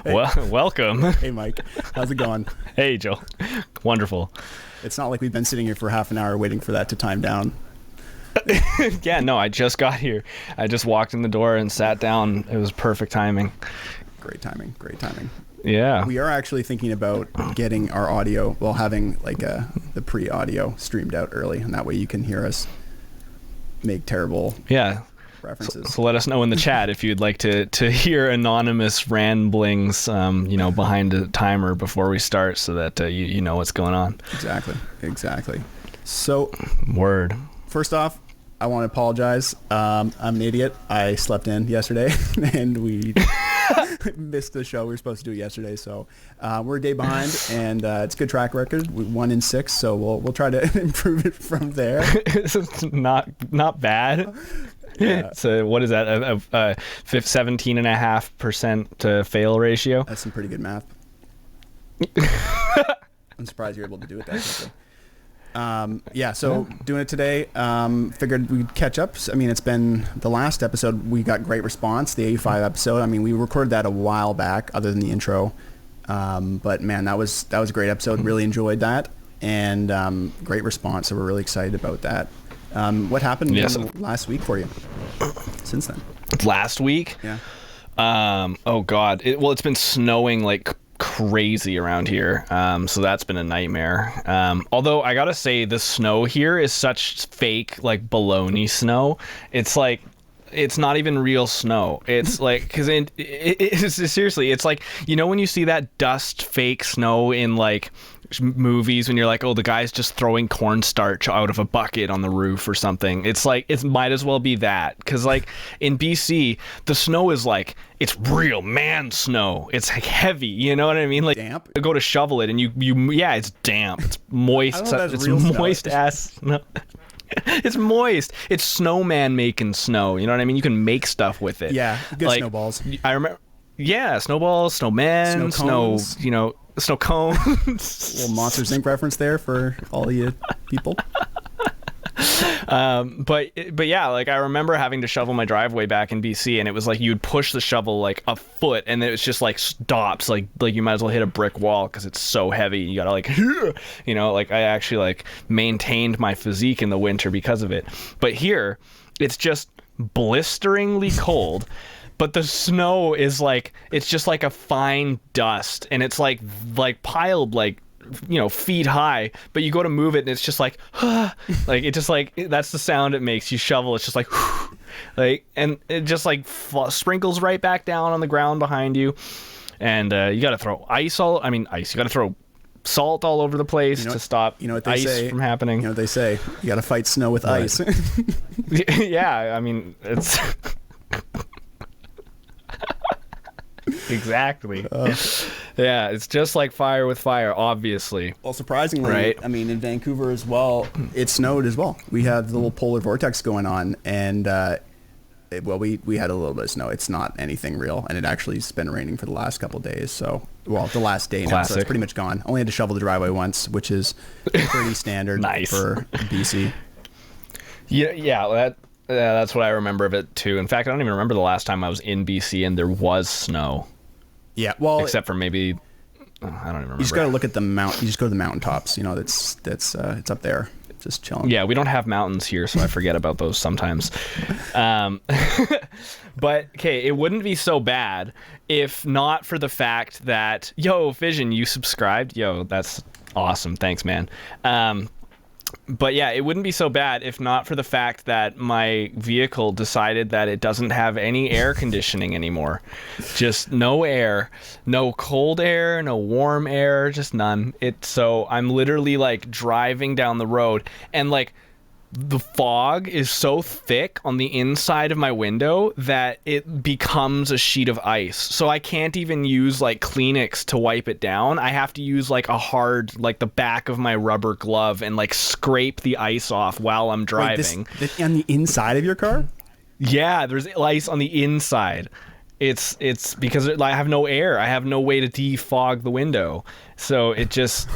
Well, welcome. Hey, Mike. How's it going? Hey, Joe. Wonderful. It's not like we've been sitting here for half an hour waiting for that to time down. Yeah, no, I just got here. I just walked in the door and sat down. It was perfect timing. Great timing. Great timing. Yeah. We are actually thinking about getting our audio, well, having like the pre-audio streamed out early, and that way you can hear us make terrible references. So let us know in the chat if you'd like to hear anonymous ramblings, behind a timer before we start, so that you know what's going on. Exactly. So, word. First off, I want to apologize. I'm an idiot. I slept in yesterday, and we missed the show. We were supposed to do it yesterday, so we're a day behind, and it's a good track record. We 1 in 6, so we'll try to improve it from there. It's not bad. Yeah. So what is that? A 17.5% fail ratio? That's some pretty good math. I'm surprised you're able to do it that quickly. Doing it today, figured we'd catch up. I mean, it's been the last episode, we got great response, the 85 episode. I mean, we recorded that a while back other than the intro. But man, that was a great episode. Really enjoyed that, and great response. So we're really excited about that. What happened last week for you since then? Last week? Yeah. Oh God. It's been snowing like crazy around here. So that's been a nightmare. Although I gotta say the snow here is such fake, like baloney snow. It's like, it's not even real snow. It's like, cause it's seriously, it's like, when you see that dust fake snow in like movies, when you're like, oh, the guy's just throwing cornstarch out of a bucket on the roof or something. It's like, it might as well be that. Cause like in BC, the snow is like, it's real man snow. It's like heavy, you know what I mean? Like damp. You go to shovel it and it's damp. It's moist. It's moist ass snow. It's moist. It's snowman making snow. You know what I mean? You can make stuff with it. Yeah, good like, snowballs. I remember. Yeah, snowballs, snowmen, snow cones. Little Monsters Inc. reference there for all you people. But yeah, like I remember having to shovel my driveway back in BC, and it was like you'd push the shovel like a foot, and then it was just like stops, like you might as well hit a brick wall because it's so heavy. You gotta like, like I actually like maintained my physique in the winter because of it. But here, it's just blisteringly cold. But the snow is like, it's just like a fine dust, and it's like piled like, feet high, but you go to move it and it's just like, like it just like, that's the sound it makes. You shovel, it's just like, like, and it just like sprinkles right back down on the ground behind you. And you got to throw ice. You got to throw salt all over the place to stop what they ice say, from happening. You know what they say, you got to fight snow with ice. Yeah, I mean, it's... Exactly. Yeah, it's just like fire with fire, obviously. Well, surprisingly, right? I mean, in Vancouver as well, it snowed as well. We have the little polar vortex going on, and we had a little bit of snow. It's not anything real, and it actually has been raining for the last couple of days. So, the last day now, so it's pretty much gone. Only had to shovel the driveway once, which is pretty standard for BC. Yeah, that's what I remember of it too. In fact, I don't even remember the last time I was in BC and there was snow. Yeah, well, except for maybe I don't even remember. You just got to look at the mount. You just go to the mountaintops. That's it's up there, just chilling. Yeah, we don't have mountains here, so I forget about those sometimes. But okay, it wouldn't be so bad if not for the fact that Fission, you subscribed. That's awesome. Thanks, man. But yeah, it wouldn't be so bad if not for the fact that my vehicle decided that it doesn't have any air conditioning anymore. Just no air, no cold air, no warm air, just none. So I'm literally like driving down the road, and like the fog is so thick on the inside of my window that it becomes a sheet of ice. So I can't even use like Kleenex to wipe it down. I have to use like a hard, like the back of my rubber glove and like scrape the ice off while I'm driving. Wait, on the inside of your car? Yeah, there's ice on the inside. it's because I have no air. I have no way to defog the window. So it just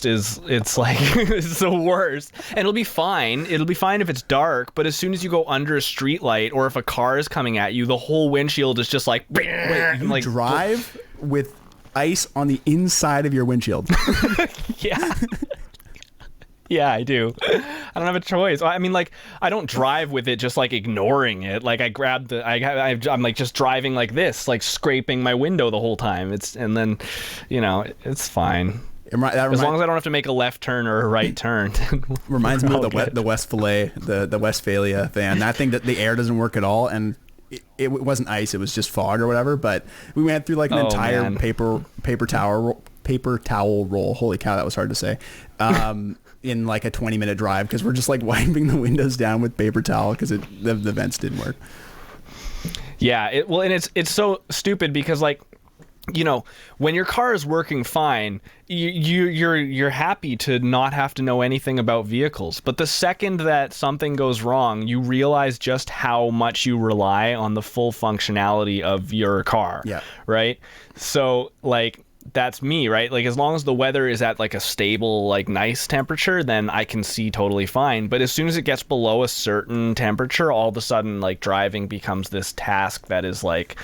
is, it's like, it's the worst. And it'll be fine. It'll be fine if it's dark, but as soon as you go under a street light or if a car is coming at you, the whole windshield is just like, Wait, you like drive with ice on the inside of your windshield? Yeah. Yeah, I do. I don't have a choice. I mean, like, I don't drive with it just like ignoring it. Like, I grab I'm like just driving like this, like scraping my window the whole time. And then, you know, it's fine. As long as I don't have to make a left turn or a right turn. Reminds me of the Westphalia van. That thing, that the air doesn't work at all, and it wasn't ice, it was just fog or whatever. But we went through like an entire paper towel roll. Holy cow, that was hard to say. In like a 20-minute drive, because we're just like wiping the windows down with paper towel because the vents didn't work. Yeah, and it's so stupid because, like, you know, when your car is working fine, you're happy to not have to know anything about vehicles. But the second that something goes wrong, you realize just how much you rely on the full functionality of your car. Yeah. Right? So, like, that's me, right? Like, as long as the weather is at like a stable, like nice temperature, then I can see totally fine. But as soon as it gets below a certain temperature, all of a sudden, like, driving becomes this task that is like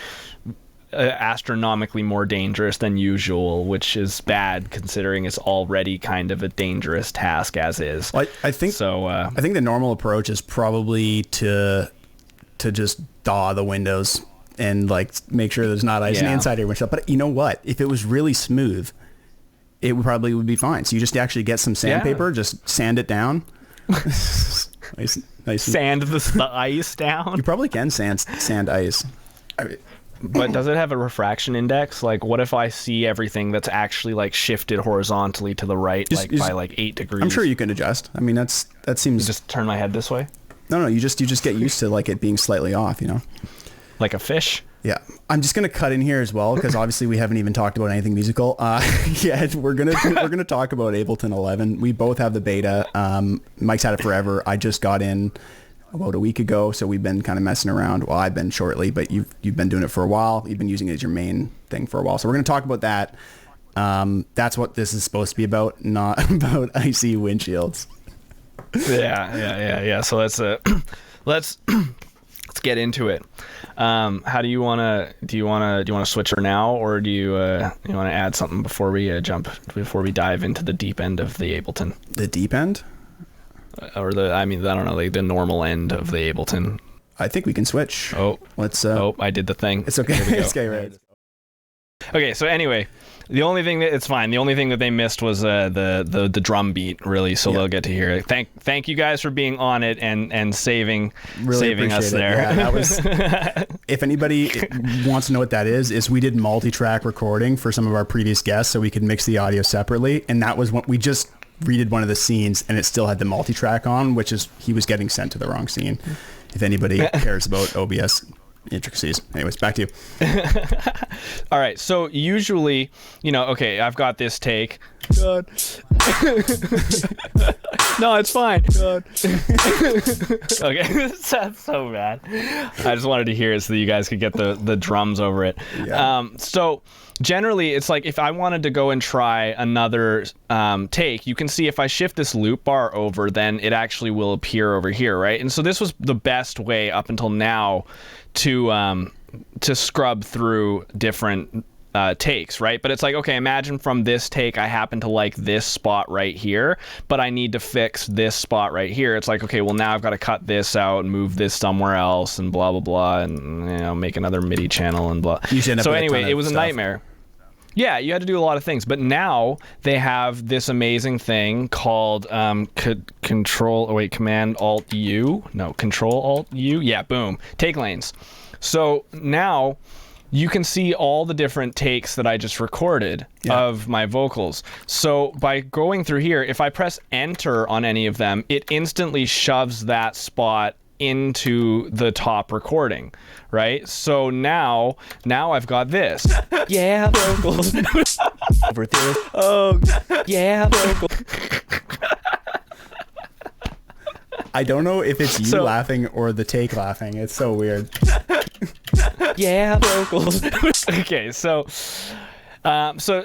astronomically more dangerous than usual, which is bad considering it's already kind of a dangerous task as is. Well, I think so. I think the normal approach is probably to just thaw the windows and like make sure there's not ice on the inside of your windshield. But you know what? If it was really smooth, it would be fine. So you just actually get some sandpaper, just sand it down. nice. Sand the ice down. You probably can sand ice. But does it have a refraction index? Like, what if I see everything that's actually like shifted horizontally to the right, by like 8 degrees? I'm sure you can adjust. I mean, that seems. You just turn my head this way. No, you just get used to like it being slightly off, you know. Like a fish? Yeah. I'm just gonna cut in here as well because obviously we haven't even talked about anything musical. Yeah, we're gonna talk about Ableton 11. We both have the beta. Mike's had it forever. I just got in about a week ago, so we've been kind of messing around. Well, I've been shortly, but you've been doing it for a while. You've been using it as your main thing for a while. So we're gonna talk about that. That's what this is supposed to be about, not about icy windshields. Yeah. So let's get into it. How do you want to switch her now, or do you want to add something before we dive into the deep end of the Ableton? The deep end? Or I don't know, like the normal end of the Ableton. I think we can switch. I did the thing. It's okay. It's okay, right? Okay, so anyway, the only thing that they missed was the drum beat, really. So they'll get to hear it. Thank you guys for being on it and saving us there. Yeah, that was. If anybody wants to know what that is we did multi-track recording for some of our previous guests, so we could mix the audio separately, and that was what we just redid one of the scenes, and it still had the multi-track on, which is he was getting sent to the wrong scene. If anybody cares about OBS intricacies. Anyways, back to you. All right, so usually, okay, I've got this take. God. No, it's fine. God. Okay, that's so bad. I just wanted to hear it so that you guys could get the drums over it. Yeah. So generally, it's like if I wanted to go and try another take, you can see if I shift this loop bar over, then it actually will appear over here, right? And so this was the best way up until now to scrub through different takes, right? But it's like, okay, imagine from this take I happen to like this spot right here, but I need to fix this spot right here. It's like, okay, well now I've got to cut this out and move this somewhere else and blah blah blah, and make another MIDI channel and blah. So anyway, it was a nightmare. Yeah, you had to do a lot of things, but now they have this amazing thing called Command Alt U. No, Control Alt U. Yeah, boom. Take lanes. So now you can see all the different takes that I just recorded of my vocals. So by going through here, if I press enter on any of them, it instantly shoves that spot into the top recording, right? So now I've got this. Yeah, vocals. Over this. Oh, yeah, vocals. I don't know if it's you laughing or the take laughing. It's so weird. Yeah, vocals. Okay, so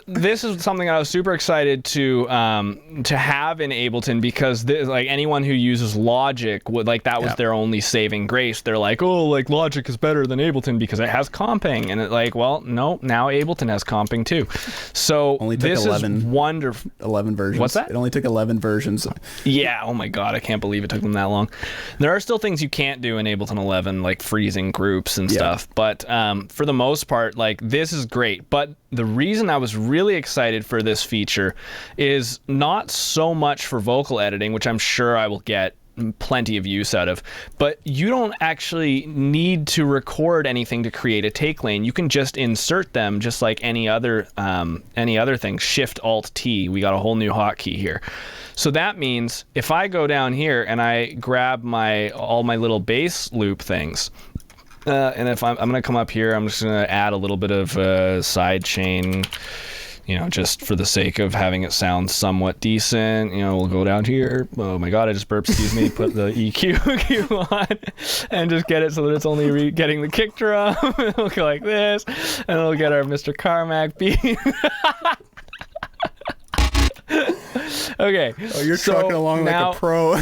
this is something I was super excited to have in Ableton, because like anyone who uses Logic would, like, that was their only saving grace. They're like, oh, like Logic is better than Ableton because it has comping, and it like, well, no, now Ableton has comping too. So only took this 11, is wonderful. 11 versions. What's that? It only took 11 versions. Yeah. Oh my God, I can't believe it took them that long. There are still things you can't do in Ableton 11, like freezing groups and stuff. But for the most part, like, this is great. But the reason I was really excited for this feature is not so much for vocal editing, which I'm sure I will get plenty of use out of, but you don't actually need to record anything to create a take lane. You can just insert them just like any other thing. Shift Alt T. We got a whole new hotkey here. So that means if I go down here and I grab all my little bass loop things, and if I'm going to come up here, I'm just going to add a little bit of side chain, just for the sake of having it sound somewhat decent. We'll go down here. Oh my God, I just burped, excuse me. Put the EQ on and just get it so that it's only getting the kick drum. It'll go like this, and it'll get our Mr. Carmack beat. Okay. Oh, you're trucking along like a pro.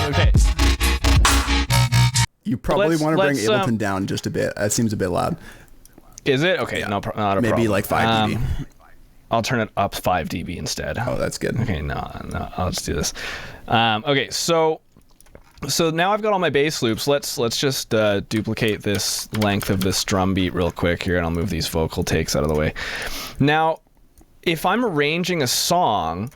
Okay. You probably want to bring Ableton down just a bit. That seems a bit loud. Is it? Okay, yeah. Not a problem. Maybe like 5 dB. I'll turn it up 5 dB instead. Oh, that's good. Okay, no, I'll just do this. Okay, so now I've got all my bass loops. Let's just duplicate this length of this drum beat real quick here, and I'll move these vocal takes out of the way. Now, if I'm arranging a song,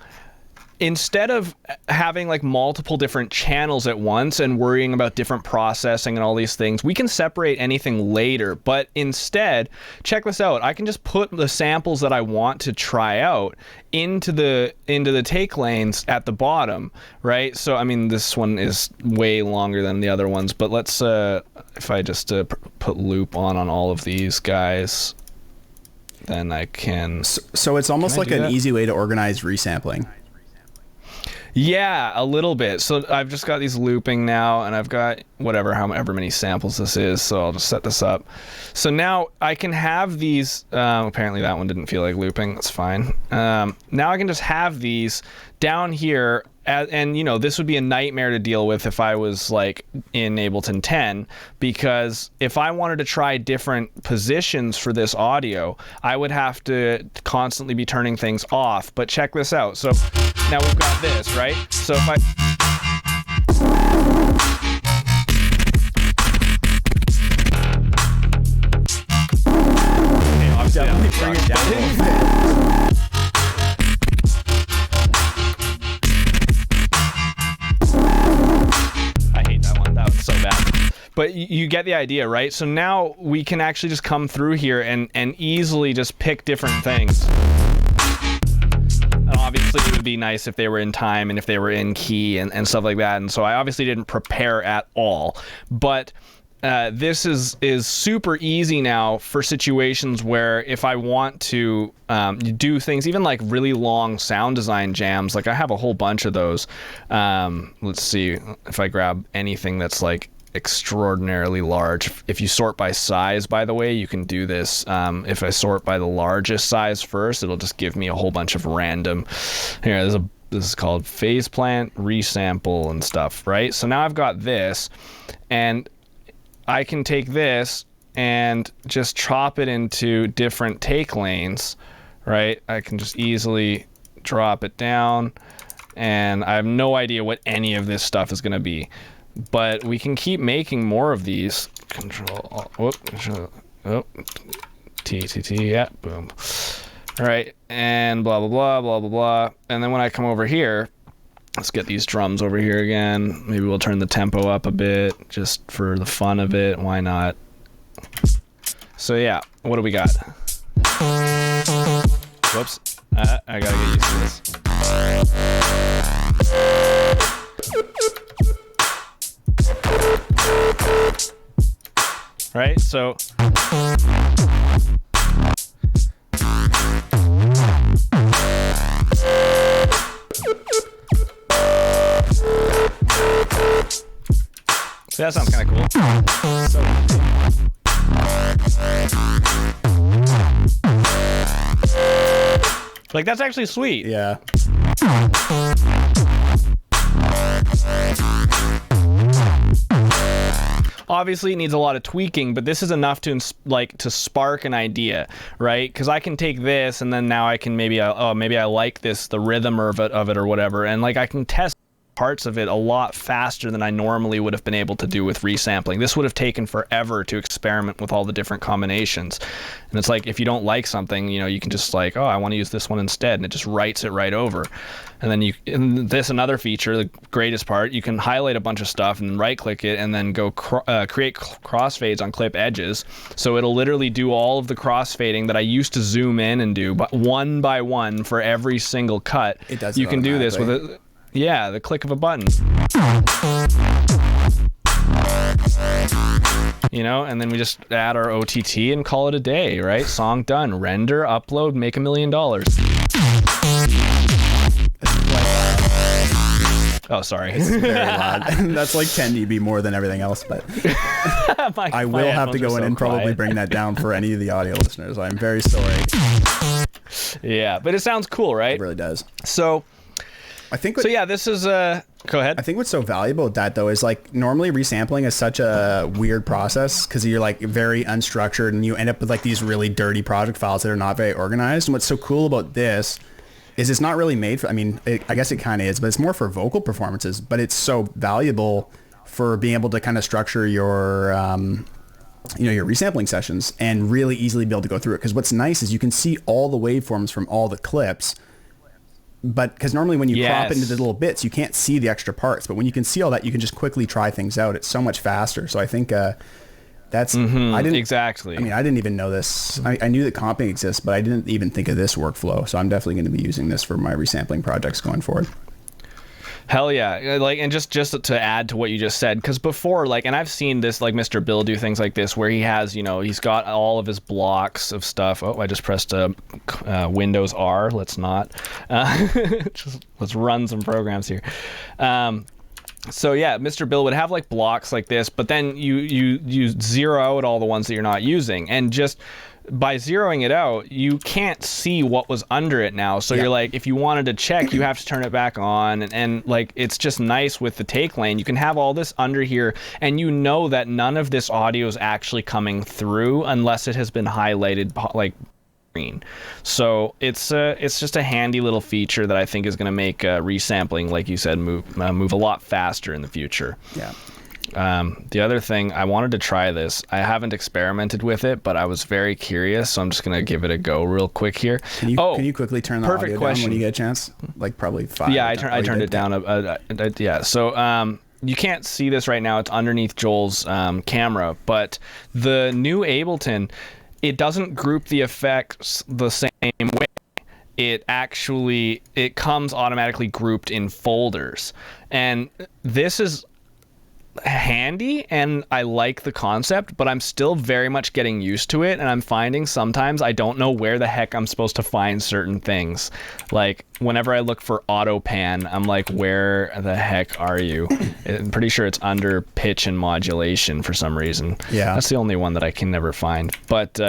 instead of having like multiple different channels at once and worrying about different processing and all these things, we can separate anything later. But instead, check this out. I can just put the samples that I want to try out into the take lanes at the bottom, right? So I mean, this one is way longer than the other ones, but let's if I just put loop on all of these guys, then I can. So it's almost like an easy way to organize resampling. Yeah, a little bit. So I've just got these looping now, and I've got however many samples this is, so I'll just set this up. So now I can have these, apparently that one didn't feel like looping, that's fine. Now I can just have these down here, and this would be a nightmare to deal with if I was like in Ableton 10, because if I wanted to try different positions for this audio, I would have to constantly be turning things off. But check this out. So now we've got this, right? So if I... Okay, obviously definitely bring it down a little bit. I hate that one. That was so bad. But you get the idea, right? So now we can actually just come through here and easily just pick different things. And obviously it would be nice if they were in time and if they were in key and stuff like that. And so I obviously didn't prepare at all. But this is super easy now for situations where if I want to do things, even like really long sound design jams, like I have a whole bunch of those. Let's see if I grab anything that's like extraordinarily large. If you sort by size, by the way, you can do this. If I sort by the largest size first, it'll just give me a whole bunch of random. Here, this is called phase plant, resample and stuff, right? So now I've got this, and I can take this and just chop it into different take lanes, right? I can just easily drop it down, and I have no idea what any of this stuff is going to be. But we can keep making more of these. Control, T, yeah, boom. All right, and blah, blah, blah, blah, blah, blah. And then when I come over here, let's get these drums over here again. Maybe we'll turn the tempo up a bit just for the fun of it. Why not? So yeah, what do we got? Whoops, I gotta get used to this. Right, so Like, that's actually sweet. Yeah. Obviously, it needs a lot of tweaking, but this is enough to to spark an idea, right? Because I can take this, and then now I can maybe I like the rhythm of it or whatever, and like I can test parts of it a lot faster than I normally would have been able to do with resampling. This would have taken forever to experiment with all the different combinations. And it's like, if you don't like something, you can just like, oh, I want to use this one instead, and it just writes it right over. And then another feature, the greatest part, you can highlight a bunch of stuff and right click it and then go create crossfades on clip edges. So it'll literally do all of the crossfading that I used to zoom in and do, but one by one for every single cut. It does. You can do this with it. Yeah, the click of a button. And then we just add our OTT and call it a day, right? Song done. Render, upload, make $1 million. Oh, sorry. It's very loud. That's like 10 dB more than everything else, but I will have to go in and probably bring that down for any of the audio listeners. I'm very sorry. Yeah, but it sounds cool, right? It really does. So this is go ahead. I think what's so valuable with that though is like normally resampling is such a weird process because you're like very unstructured and you end up with like these really dirty project files that are not very organized. And what's so cool about this is it's not really made for, I guess it kind of is, but it's more for vocal performances, but it's so valuable for being able to kind of structure your your resampling sessions and really easily be able to go through it. Because what's nice is you can see all the waveforms from all the clips. But because normally when you crop into the little bits, you can't see the extra parts. But when you can see all that, you can just quickly try things out. It's so much faster. So I think that's I didn't exactly. I didn't even know this. I knew that comping exists, but I didn't even think of this workflow. So I'm definitely going to be using this for my resampling projects going forward. Hell yeah. Like, and just to add to what you just said, because before, like, and I've seen this, like Mr. Bill do things like this where he has, he's got all of his blocks of stuff. Oh, I just pressed Windows R. Let's not. Let's run some programs here. So yeah, Mr. Bill would have like blocks like this, but then you zero out all the ones that you're not using, and just by zeroing it out, you can't see what was under it now. So you're like, if you wanted to check, you have to turn it back on. And like, it's just nice with the take lane. You can have all this under here, and that none of this audio is actually coming through unless it has been highlighted like green. So it's just a handy little feature that I think is going to make resampling, like you said, move a lot faster in the future. Yeah. The other thing, I wanted to try this. I haven't experimented with it, but I was very curious, so I'm just gonna give it a go real quick here. Can you quickly turn the audio down when you get a chance? Like probably 5. Yeah, I turned it down. Yeah. So you can't see this right now. It's underneath Joel's camera, but the new Ableton, it doesn't group the effects the same way. It comes automatically grouped in folders, and this is handy, and I like the concept, but I'm still very much getting used to it, and I'm finding sometimes I don't know where the heck I'm supposed to find certain things. Like whenever I look for auto pan, I'm like, where the heck are you? I'm pretty sure it's under pitch and modulation for some reason. Yeah, that's the only one that I can never find. But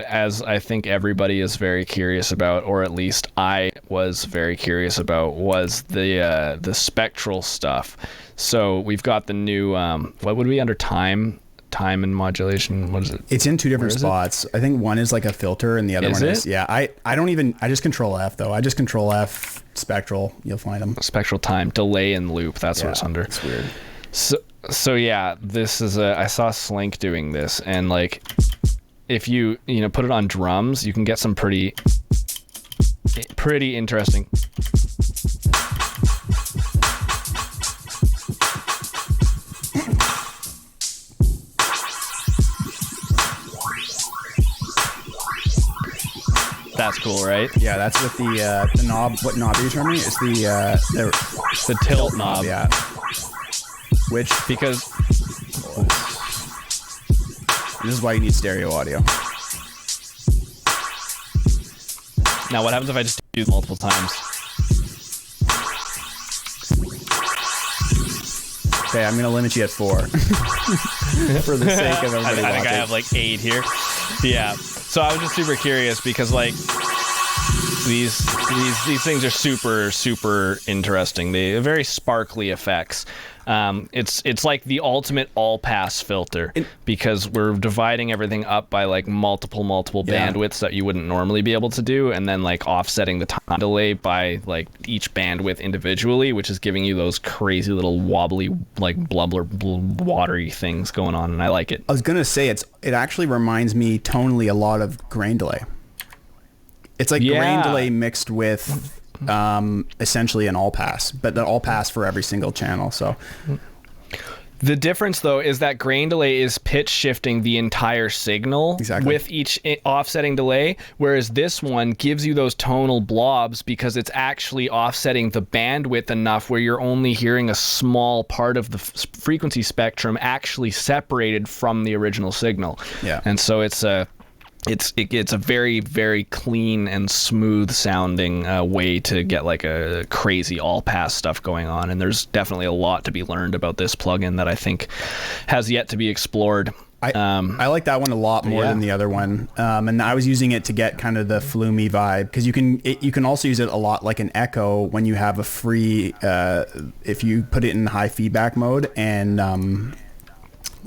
as I think everybody is very curious about, or at least I was very curious about, was the spectral stuff. So we've got the new, what would be under time and modulation? What is it? It's in 2 different spots. I think one is like a filter and the other one is, yeah. I just control F though. I just control F spectral. You'll find them. Spectral time, delay and loop. That's what it's under. It's weird. So yeah, this is I saw Slink doing this, and like, if you put it on drums, you can get some pretty interesting. That's cool, right? Yeah, that's with the knob. What knob are you turning? It's the tilt knob. Yeah. Which, because this is why you need stereo audio. Now, what happens if I just do it multiple times? Okay, I'm going to limit you at 4. For the sake of everybody I think I have like 8 here. Yeah. So I was just super curious because, like, these things are super interesting. They very sparkly effects. It's like the ultimate all pass filter because we're dividing everything up by like multiple bandwidths that you wouldn't normally be able to do, and then like offsetting the time delay by like each bandwidth individually, which is giving you those crazy little wobbly like watery things going on, and I like it. I was gonna say it actually reminds me tonally a lot of grain delay. It's like grain delay mixed with essentially an all pass, but the all pass for every single channel. So the difference though is that grain delay is pitch shifting the entire signal with each offsetting delay, whereas this one gives you those tonal blobs because it's actually offsetting the bandwidth enough where you're only hearing a small part of the frequency spectrum actually separated from the original signal. Yeah. And so it's a very, very clean and smooth sounding way to get like a crazy all pass stuff going on. And there's definitely a lot to be learned about this plugin that I think has yet to be explored. I like that one a lot more than the other one. And I was using it to get kind of the flumy vibe, because you can also use it a lot like an echo when you have a free, if you put it in high feedback mode. And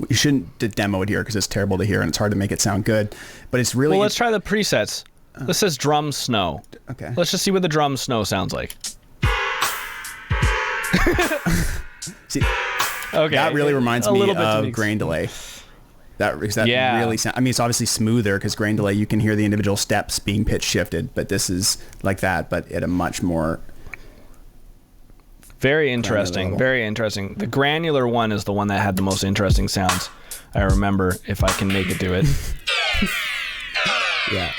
you shouldn't demo it here because it's terrible to hear and it's hard to make it sound good. But it's really... Well, let's try the presets. This says drum snow. Okay. Let's just see what the drum snow sounds like. See, okay. That really reminds me of grain delay. Really sound, I mean, it's obviously smoother because grain delay, you can hear the individual steps being pitch shifted, but this is like that, but at a much more... Very interesting. Very interesting. The granular one is the one that had the most interesting sounds. I remember, if I can make it do it. Yeah.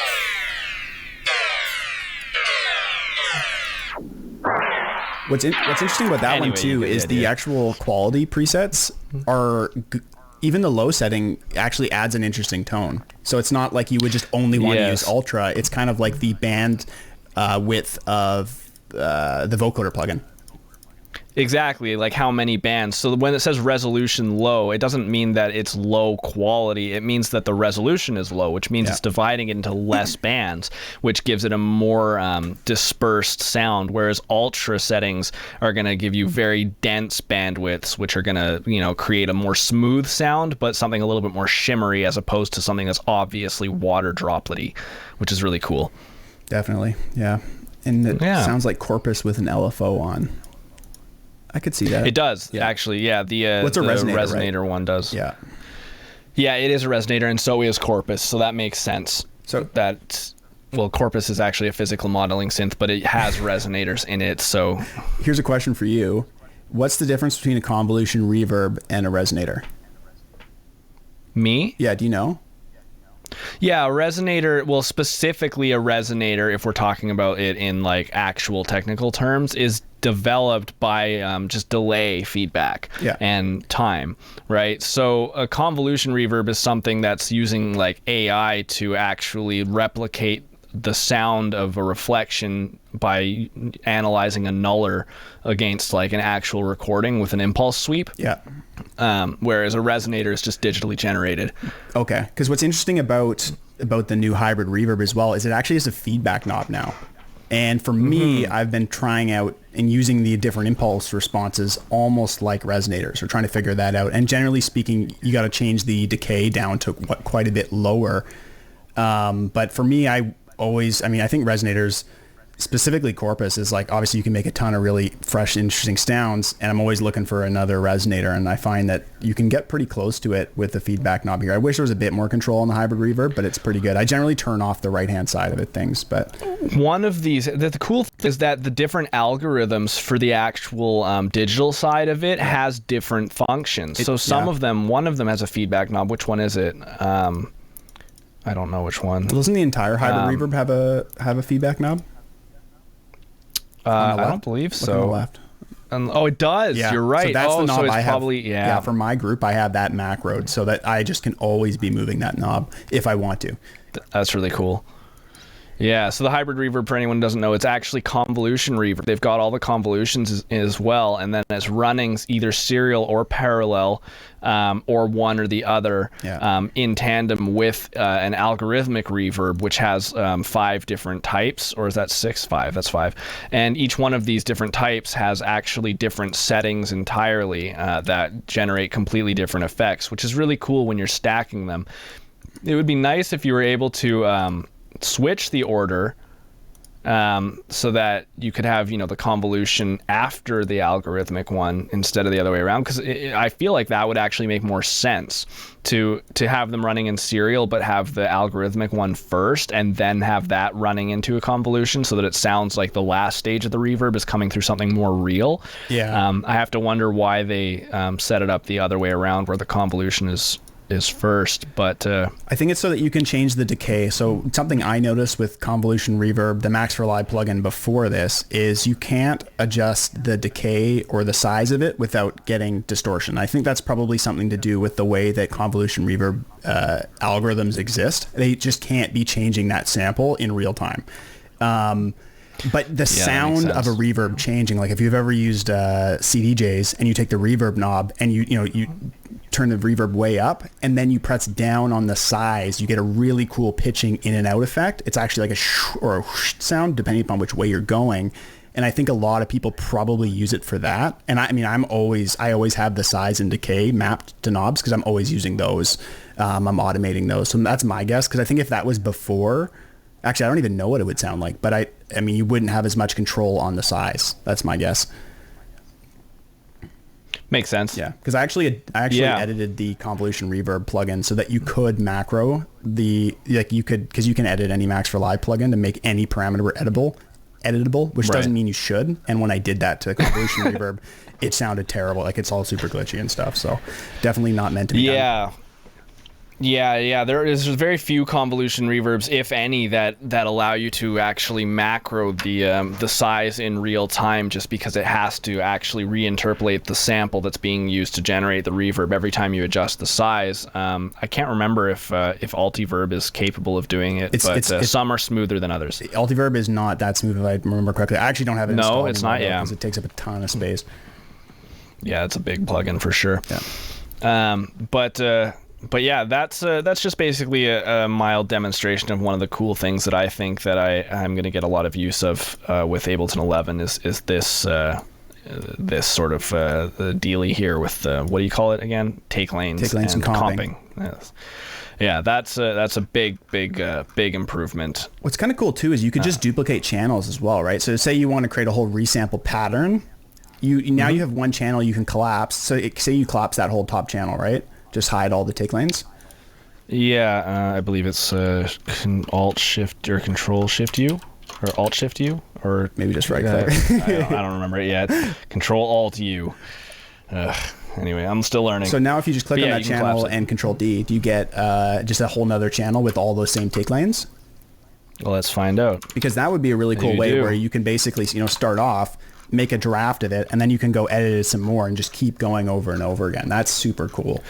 What's interesting about that one too is the actual quality presets are even the low setting actually adds an interesting tone. So it's not like you would just only want to use ultra. It's kind of like the band width of the vocoder plugin. Exactly, like how many bands. So when it says resolution low, it doesn't mean that it's low quality. It means that the resolution is low, which means it's dividing it into less bands, which gives it a more dispersed sound, whereas ultra settings are going to give you very dense bandwidths, which are going to, create a more smooth sound, but something a little bit more shimmery as opposed to something that's obviously water droplet-y, which is really cool. Definitely, yeah. And it sounds like Corpus with an LFO on. I could see that. It does, actually. Yeah, what's a resonator right? one does. Yeah. Yeah, it is a resonator, and so is Corpus, so that makes sense. So Corpus is actually a physical modeling synth, but it has resonators in it, so... Here's a question for you. What's the difference between a convolution reverb and a resonator? Me? Yeah, do you know? Yeah, a resonator, well, specifically a resonator, if we're talking about it in like actual technical terms, is developed by just delay feedback and time, right? So a convolution reverb is something that's using like AI to actually replicate the sound of a reflection by analyzing a nuller against like an actual recording with an impulse sweep. Yeah. Whereas a resonator is just digitally generated. Okay. Because what's interesting about the new hybrid reverb as well is it actually has a feedback knob now. And for me, I've been trying out and using the different impulse responses almost like resonators. We're trying to figure that out. And generally speaking, you got to change the decay down to quite a bit lower. But for me, I think resonators, specifically Corpus, is like, obviously you can make a ton of really fresh, interesting sounds, and I'm always looking for another resonator, and I find that you can get pretty close to it with the feedback knob here. I wish there was a bit more control on the hybrid reverb, but it's pretty good. I generally turn off the right-hand side of it, but... One of these, the cool thing is that the different algorithms for the actual digital side of it has different functions. So one of them has a feedback knob. Which one is it? I don't know which one. Doesn't the entire hybrid reverb have a feedback knob? I don't believe so. On the left. It does. Yeah. You're right. So that's the knob so it's I have. Probably, yeah, for my group, I have that macroed so that I just can always be moving that knob if I want to. That's really cool. Yeah, so the hybrid reverb, for anyone who doesn't know, it's actually convolution reverb. They've got all the convolutions as well, and then it's running either serial or parallel, or one or the other, in tandem with an algorithmic reverb, which has 5 different types, or is that 6? 5, that's 5. And each one of these different types has actually different settings entirely that generate completely different effects, which is really cool when you're stacking them. It would be nice if you were able to switch the order so that you could have, the convolution after the algorithmic one instead of the other way around, because I feel like that would actually make more sense to have them running in serial, but have the algorithmic one first and then have that running into a convolution so that it sounds like the last stage of the reverb is coming through something more real. I have to wonder why they set it up the other way around, where the convolution is first, but I think it's so that you can change the decay. So something I noticed with convolution reverb, the Max for Live plugin before this, is you can't adjust the decay or the size of it without getting distortion. I think that's probably something to do with the way that convolution reverb algorithms exist. They just can't be changing that sample in real time. But the sound of a reverb changing, like if you've ever used CDJs and you take the reverb knob and you turn the reverb way up and then you press down on the size, you get a really cool pitching in and out effect. It's actually like a sh or a whoosh sound depending upon which way you're going. And I think a lot of people probably use it for that. And I always have the size and decay mapped to knobs because I'm always using those. I'm automating those. So that's my guess, because I think if that was before, actually, I don't even know what it would sound like, but I mean, you wouldn't have as much control on the size. That's my guess. Makes sense. Yeah, because I actually edited the convolution reverb plugin so that you could macro because you can edit any Max for Live plugin to make any parameter editable, which doesn't mean you should. And when I did that to convolution reverb, it sounded terrible. Like, it's all super glitchy and stuff. So definitely not meant to be done. Yeah. There's very few convolution reverbs, if any, that allow you to actually macro the size in real time, just because it has to actually reinterpolate the sample that's being used to generate the reverb every time you adjust the size. I can't remember if Altiverb is capable of doing it, but some are smoother than others. Altiverb is not that smooth, if I remember correctly. I actually don't have it installed. No, it's not. Yeah, because it takes up a ton of space. Yeah, it's a big plugin for sure. Yeah. But yeah, that's just basically a mild demonstration of one of the cool things that I think that I'm going to get a lot of use of with Ableton 11 is this sort of the dealie here with what do you call it again? Take lanes and comping. Yes. Yeah, that's a big improvement. What's kind of cool too is you could just duplicate channels as well, right? So say you want to create a whole resample pattern, you have one channel you can collapse. So say you collapse that whole top channel, right? Just hide all the take lanes? Yeah, I believe it's Alt-Shift or Control-Shift-U, or Alt-Shift-U, or maybe just right-click. I don't remember it yet. Control-Alt-U. Anyway, I'm still learning. So now if you just click on that channel and Control-D, do you get just a whole nother channel with all those same take lanes? Well, let's find out. Because that would be a really cool way where you can basically, start off, make a draft of it, and then you can go edit it some more and just keep going over and over again. That's super cool.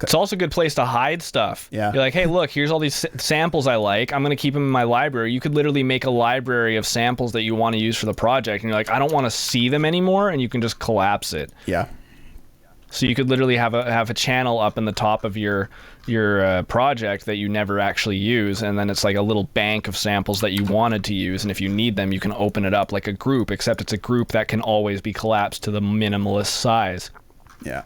It's also a good place to hide stuff. Yeah. You're like, hey, look, here's all these samples I like. I'm going to keep them in my library. You could literally make a library of samples that you want to use for the project. And you're like, I don't want to see them anymore. And you can just collapse it. Yeah. So you could literally have a channel up in the top of your project that you never actually use. And then it's like a little bank of samples that you wanted to use. And if you need them, you can open it up like a group, except it's a group that can always be collapsed to the minimalist size. Yeah.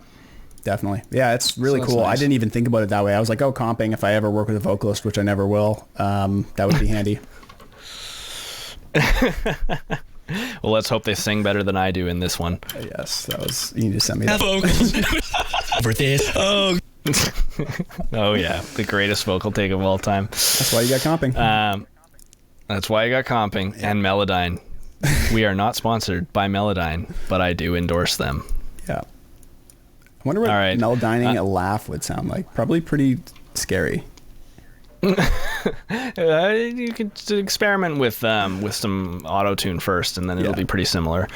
Definitely. Yeah, it's really cool. Nice. I didn't even think about it that way. I was like, comping, if I ever work with a vocalist, which I never will, that would be handy. Well, let's hope they sing better than I do in this one. Yes, you need to send me that. For this. Oh. Oh, yeah. The greatest vocal take of all time. That's why you got comping. That's why I got comping and Melodyne. We are not sponsored by Melodyne, but I do endorse them. Yeah. I wonder what Melodyning a laugh would sound like. Probably pretty scary. You could experiment with some auto-tune first, and then it'll be pretty similar.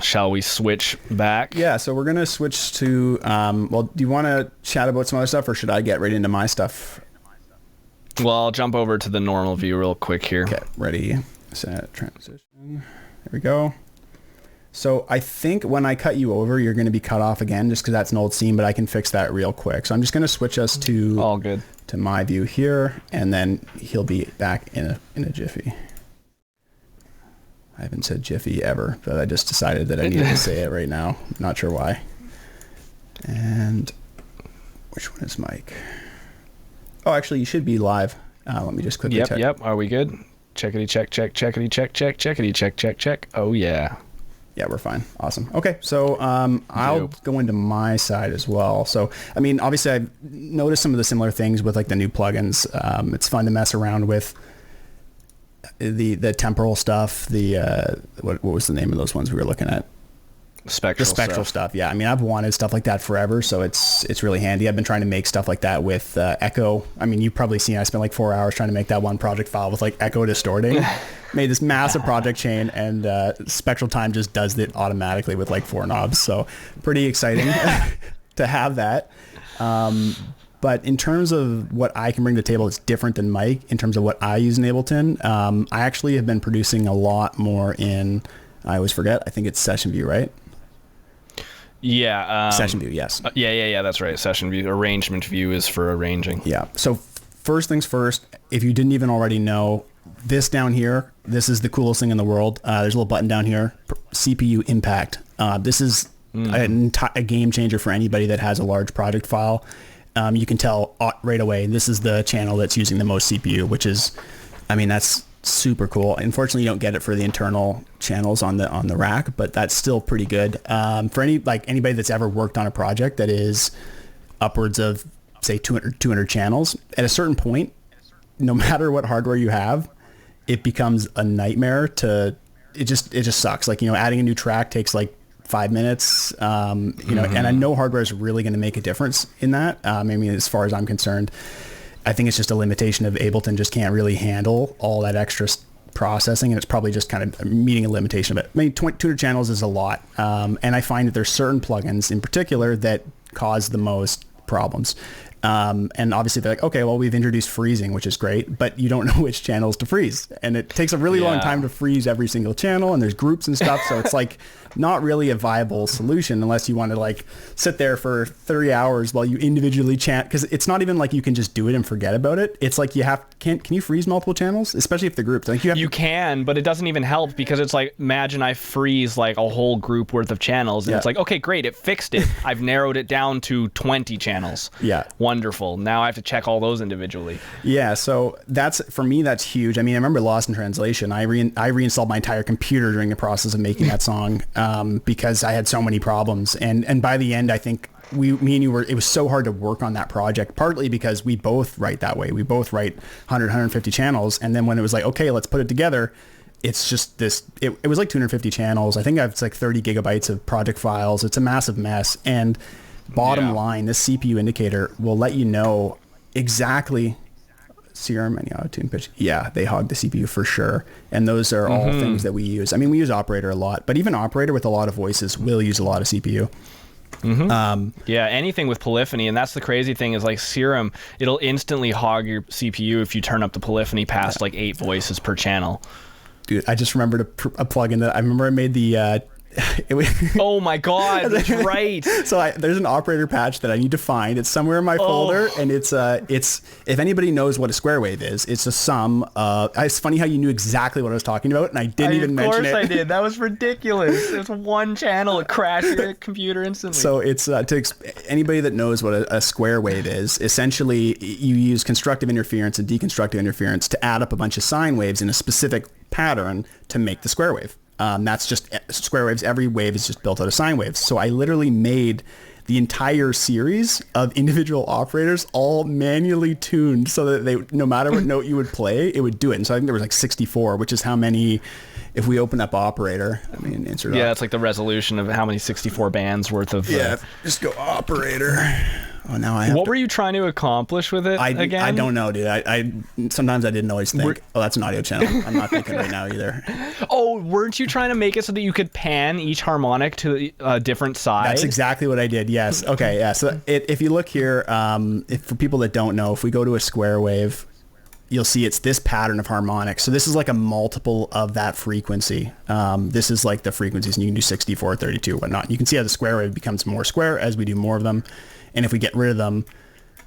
Shall we switch back? Yeah, so we're going to switch to... do you want to chat about some other stuff, or should I get right into my stuff? Well, I'll jump over to the normal view real quick here. Okay, ready, set, transition. There we go. So I think when I cut you over, you're going to be cut off again just because that's an old scene, but I can fix that real quick. So I'm just going to switch us to all good to my view here, and then he'll be back in a jiffy. I haven't said jiffy ever, but I just decided that I needed to say it right now. I'm not sure why. And which one is Mike? Oh, actually, you should be live. Let me just quickly check. Yep. Are we good? Checkity check, checkity check, checkity check. Oh yeah. Yeah, we're fine. Awesome. Okay, so I'll go into my side as well. So, I mean, obviously I've noticed some of the similar things with like the new plugins. It's fun to mess around with the temporal stuff. What was the name of those ones we were looking at? Spectral stuff. Yeah, I mean, I've wanted stuff like that forever, so it's really handy. I've been trying to make stuff like that with Echo. I mean, you've probably seen I spent like 4 hours trying to make that one project file with like Echo distorting. Made this massive project chain, and Spectral Time just does it automatically with like 4 knobs. So pretty exciting to have that. But in terms of what I can bring to the table, it's different than Mike in terms of what I use in Ableton. I actually have been producing a lot more in, I always forget, I think it's Session View, right? Yeah. Session View, yes. Yeah, that's right. Session View. Arrangement View is for arranging. Yeah. So first things first, if you didn't even already know, this down here, this is the coolest thing in the world. There's a little button down here, CPU impact. This is a game changer for anybody that has a large project file. You can tell right away, this is the channel that's using the most CPU, which is, I mean, that's super cool. Unfortunately, you don't get it for the internal channels on the rack, but that's still pretty good. For anybody that's ever worked on a project that is upwards of say 200 channels, at a certain point, no matter what hardware you have, it becomes a nightmare it just sucks. Like, adding a new track takes like 5 minutes, and I know hardware is really going to make a difference in that. I mean, as far as I'm concerned, I think it's just a limitation of Ableton just can't really handle all that extra processing, and it's probably just kind of meeting a limitation of it. I mean, 200 channels is a lot, and I find that there's certain plugins in particular that cause the most problems. And obviously they're like, okay, well, we've introduced freezing, which is great, but you don't know which channels to freeze. And it takes a really long time to freeze every single channel, and there's groups and stuff. So it's like not really a viable solution unless you want to like sit there for 30 hours while you individually chant. Cause it's not even like you can just do it and forget about it. It's like can you freeze multiple channels? Especially if they're grouped. Like you can, but it doesn't even help because it's like, imagine I freeze like a whole group worth of channels, and it's like, okay, great. It fixed it. I've narrowed it down to 20 channels. Yeah. Wonderful. Now I have to check all those individually. Yeah, so for me that's huge. I mean, I remember Lost in Translation. I reinstalled my entire computer during the process of making that song because I had so many problems. And by the end, I think me and you it was so hard to work on that project, partly because we both write that way. We both write 150 channels, and then when it was like, okay, let's put it together, it's just this. It was like 250 channels. I think it's like 30 gigabytes of project files. It's a massive mess, and bottom line, this CPU indicator will let you know exactly serum and auto-tune pitch. Yeah, they hog the CPU for sure. And those are all things that we use. I mean, we use Operator a lot, but even Operator with a lot of voices will use a lot of CPU. Yeah, anything with polyphony, and that's the crazy thing is like Serum, it'll instantly hog your CPU if you turn up the polyphony past like 8 voices per channel. Dude, I just remembered a plugin that I remember I made the oh my god, that's right. So there's an operator patch that I need to find. It's somewhere in my folder, and it's if anybody knows what a square wave is, it's a sum of. It's funny how you knew exactly what I was talking about, and I didn't even mention it. Of course I did. That was ridiculous. It was one channel. It crashed your computer instantly. So it's anybody that knows what a square wave is. Essentially, you use constructive interference and deconstructive interference to add up a bunch of sine waves in a specific pattern to make the square wave. That's just square waves. Every wave is just built out of sine waves. So I literally made the entire series of individual operators all manually tuned so that no matter what note you would play, it would do it. And so I think there was like 64, which is how many, if we open up operator, I mean, insert. Yeah, it's like the resolution of how many 64 bands worth of. Yeah, just go operator. Oh, now I have What were you trying to accomplish with it again? I don't know, dude. I sometimes I didn't always think, that's an audio channel. I'm not thinking right now either. Oh, weren't you trying to make it so that you could pan each harmonic to a different side? That's exactly what I did, yes. Okay, yeah. So if you look here, for people that don't know, if we go to a square wave, you'll see it's this pattern of harmonics. So this is like a multiple of that frequency. This is like the frequencies, and you can do 64, 32, whatnot. You can see how the square wave becomes more square as we do more of them. And if we get rid of them,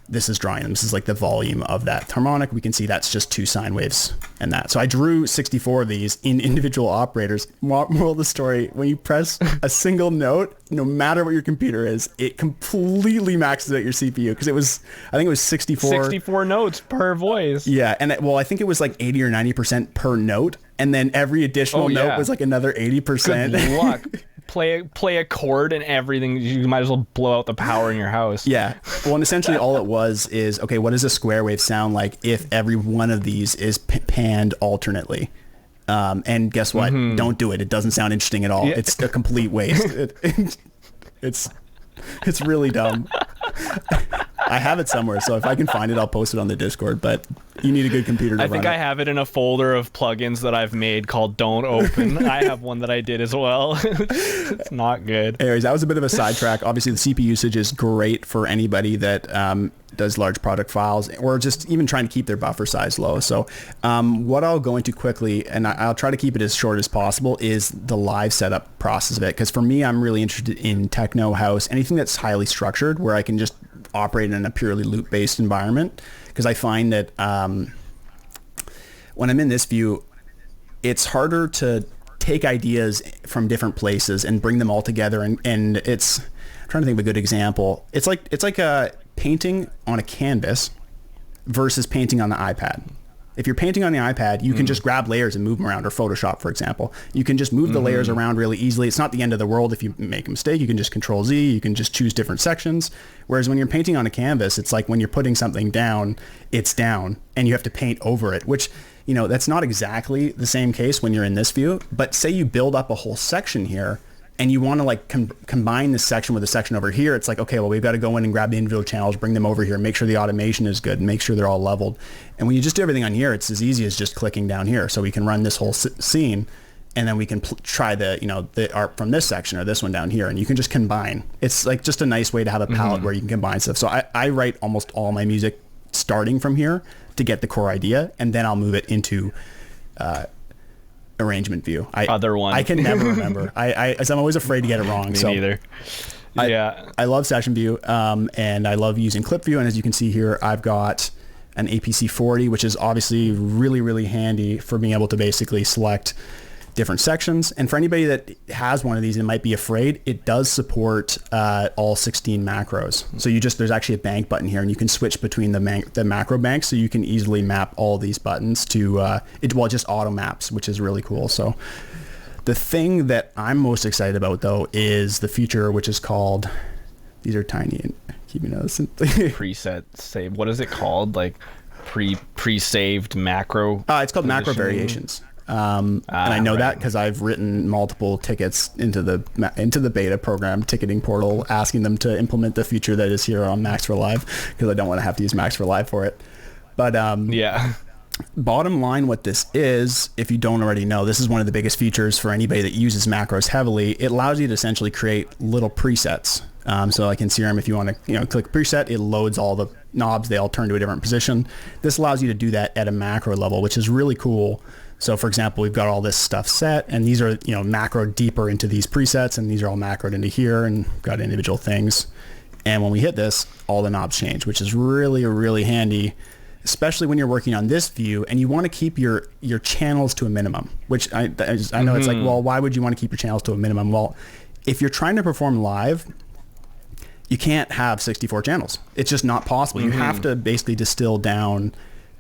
this is drawing them. This is like the volume of that harmonic. We can see that's just 2 sine waves and that. So I drew 64 of these in individual operators. Moral of the story, when you press a single note, no matter what your computer is, it completely maxes out your CPU, because I think it was 64 notes per voice. Yeah, and I think it was like 80 or 90% per note, and then every additional note was like another 80%. Good luck. Play a chord and everything. You might as well blow out the power in your house. Yeah. Well, and essentially all it was is, okay, what does a square wave sound like if every one of these is panned alternately? And guess what? Don't do it. It doesn't sound interesting at all. Yeah. It's a complete waste. It's really dumb. I have it somewhere, so if I can find it, I'll post it on the Discord, but you need a good computer to run it. I think I have it in a folder of plugins that I've made called Don't Open. I have one that I did as well. It's not good. Anyways, that was a bit of a sidetrack. Obviously, the CPU usage is great for anybody that does large product files, or just even trying to keep their buffer size low. So what I'll go into quickly, and I'll try to keep it as short as possible, is the live setup process of it. Because for me, I'm really interested in techno, house, anything that's highly structured, where I can just operate in a purely loop-based environment, because I find that when I'm in this view, it's harder to take ideas from different places and bring them all together, and it's, I'm trying to think of a good example. It's like a painting on a canvas versus painting on the iPad. If you're painting on the iPad, you can just grab layers and move them around, or Photoshop, for example. You can just move the layers around really easily. It's not the end of the world if you make a mistake. You can just Control Z. You can just choose different sections. Whereas when you're painting on a canvas, it's like when you're putting something down, it's down, and you have to paint over it, which, you know, that's not exactly the same case when you're in this view. But say you build up a whole section here, and you want to like combine this section with a section over here. It's like, okay, well, we've got to go in and grab the individual channels, bring them over here, make sure the automation is good, and make sure they're all leveled. And when you just do everything on here, it's as easy as just clicking down here. So we can run this whole scene, and then we can try the art from this section or this one down here, and you can just combine. It's like just a nice way to have a palette where you can combine stuff. So I write almost all my music starting from here to get the core idea, and then I'll move it into arrangement view. Other one. I can never remember. I'm always afraid to get it wrong. Me neither. Yeah. I love session view, and I love using clip view. And as you can see here, I've got an APC 40, which is obviously really, really handy for being able to basically select different sections. And for anybody that has one of these and might be afraid, it does support all 16 macros. So there's actually a bank button here, and you can switch between the macro banks, so you can easily map all these buttons to it just auto maps, which is really cool. So the thing that I'm most excited about, though, is the feature which is called, these are tiny and keeping those preset save. What is it called? Like pre-saved macro? It's called macro variations. And I know that because I've written multiple tickets into the beta program ticketing portal, asking them to implement the feature that is here on Max for Live, because I don't want to have to use Max for Live for it. But yeah. Bottom line, what this is, if you don't already know, this is one of the biggest features for anybody that uses macros heavily. It allows you to essentially create little presets. So like in Serum, if you want to click preset, it loads all the knobs. They all turn to a different position. This allows you to do that at a macro level, which is really cool. So for example, we've got all this stuff set, and these are, macroed deeper into these presets, and these are all macroed into here, and got individual things. And when we hit this, all the knobs change, which is really, really handy, especially when you're working on this view and you want to keep your channels to a minimum, which I know it's like, well, why would you want to keep your channels to a minimum? Well, if you're trying to perform live, you can't have 64 channels. It's just not possible. You have to basically distill down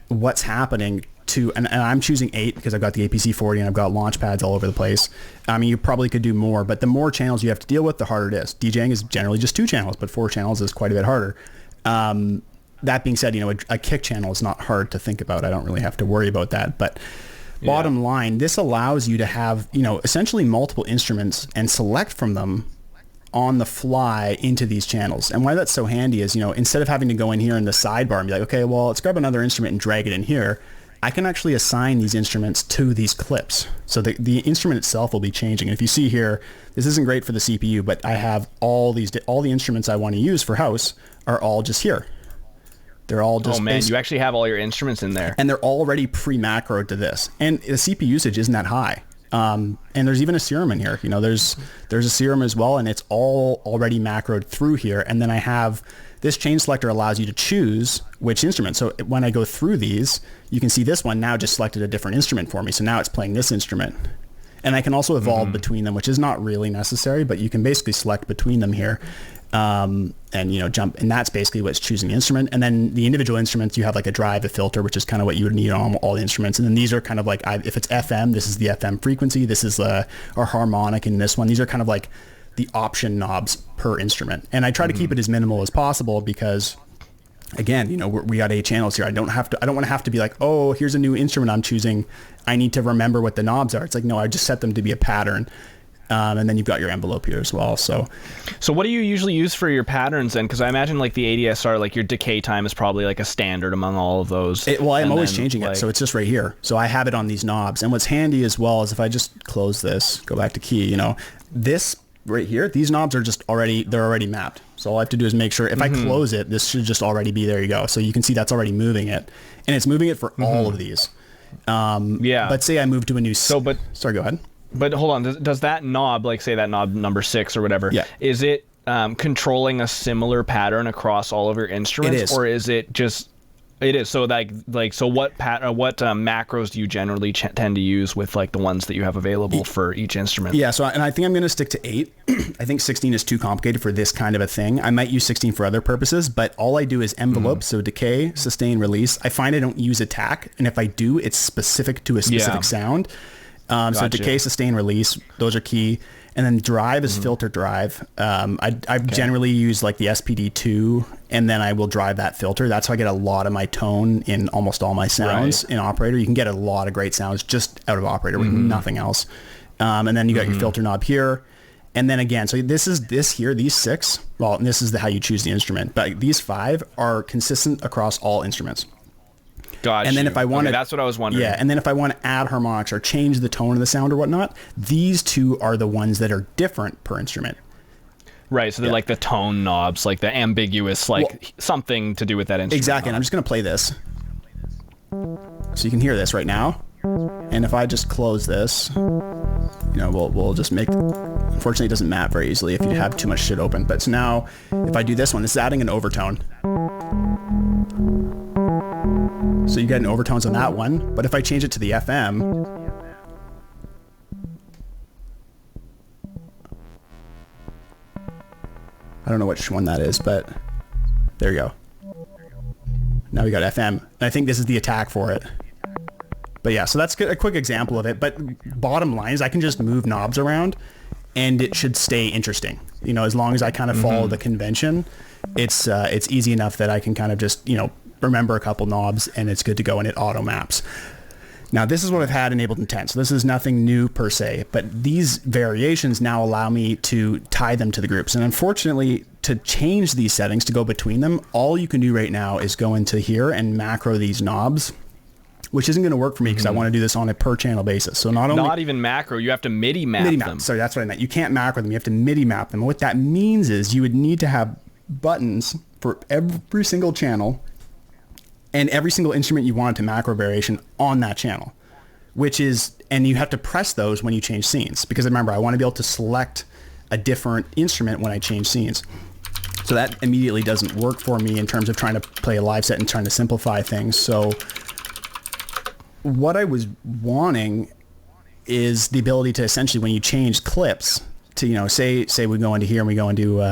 what's happening to, and I'm choosing 8 because I've got the APC 40 and I've got launch pads all over the place. I mean, you probably could do more, but the more channels you have to deal with, the harder it is. DJing is generally just 2 channels, but 4 channels is quite a bit harder. That being said, a kick channel is not hard to think about. I don't really have to worry about that. But bottom line, this allows you to have, essentially multiple instruments and select from them on the fly into these channels. And why that's so handy is, instead of having to go in here in the sidebar and be like, okay, well, let's grab another instrument and drag it in here, I can actually assign these instruments to these clips. So the instrument itself will be changing. And if you see here, this isn't great for the CPU, but I have all the instruments I want to use for house are all just here. They're all just Oh man, you actually have all your instruments in there. and they're already pre-macroed to this. And the CPU usage isn't that high. And there's even a serum in here. You know, there's a serum as well, and it's all already macroed through here. And then I have this chain selector allows you to choose which instrument. So when I go through these, you can see this one now just selected a different instrument for me. So now it's playing this instrument. And I can also evolve between them, which is not really necessary, but you can basically select between them here. And you know, jump, and that's basically what's choosing the instrument. And then the individual instruments, you have like a drive, a filter, which is kind of what you would need on all the instruments. And then these are kind of like, if it's FM, this is the FM frequency, this is our harmonic in this one. These are kind of like the option knobs per instrument. And I try to keep it as minimal as possible because, again, you know, we got 8 channels here. I don't want to have to be like, oh, here's a new instrument I'm choosing. I need to remember what the knobs are. It's like, no, I just set them to be a pattern. And then you've got your envelope here as well. So what do you usually use for your patterns then? Because I imagine like the ADSR, like your decay time is probably like a standard among all of those. I'm always changing it. So it's just right here. So I have it on these knobs. And what's handy as well is if I just close this, go back to key, you know, this right here, these knobs are just they're already mapped. So all I have to do is make sure if I close it, this should just already be, there you go. So you can see that's already moving it. And it's moving it for all of these. But say I move to a new... sorry, go ahead. But hold on, does that knob, like say that knob number 6 or whatever, is it controlling a similar pattern across all of your instruments? It is. Or is it just... It is. So so what macros do you generally tend to use with like the ones that you have available for each instrument? Yeah. So, and I think I'm going to stick to 8. I think 16 is too complicated for this kind of a thing. I might use 16 for other purposes, but all I do is envelope. So decay, sustain, release. I find I don't use attack. And if I do, it's specific to a specific sound. So decay, sustain, release, those are key. And then drive is filter drive. I generally use like the SPD2, and then I will drive that filter. That's how I get a lot of my tone in almost all my sounds in Operator. You can get a lot of great sounds just out of Operator with nothing else. And then you got your filter knob here. And then again, so these 6, well, this is how you choose the instrument, but these 5 are consistent across all instruments. Gotcha. And then if I want to, that's what I was wondering. Yeah, and then if I want to add harmonics or change the tone of the sound or whatnot, these 2 are the ones that are different per instrument. Right, so they're like the tone knobs, like the ambiguous, like something to do with that instrument. Exactly, and I'm just going to play this. So you can hear this right now. And if I just close this, you know, we'll just make... Unfortunately, it doesn't map very easily if you have too much shit open. But so now, if I do this one, this is adding an overtone. So you get an overtones on that one, but if I change it to the FM, I don't know which one that is, but there you go. Now we got FM, and I think this is the attack for it. But yeah, so that's a quick example of it, but bottom line is I can just move knobs around and it should stay interesting. You know, as long as I kind of follow the convention, it's easy enough that I can kind of just, you know, remember a couple knobs and it's good to go, and it auto maps. Now this is what I've had in Ableton 10, so this is nothing new per se, but these variations now allow me to tie them to the groups. And unfortunately, to change these settings, to go between them, all you can do right now is go into here and macro these knobs, which isn't going to work for me because I want to do this on a per channel basis. So not even macro, you have to MIDI map them. Sorry, that's what I meant. You can't macro them, you have to MIDI map them. And what that means is you would need to have buttons for every single channel and every single instrument you want to macro variation on that channel, and you have to press those when you change scenes, because remember, I want to be able to select a different instrument when I change scenes. So that immediately doesn't work for me in terms of trying to play a live set and trying to simplify things. So what I was wanting is the ability to essentially, when you change clips to, you know, say we go into here and we go into,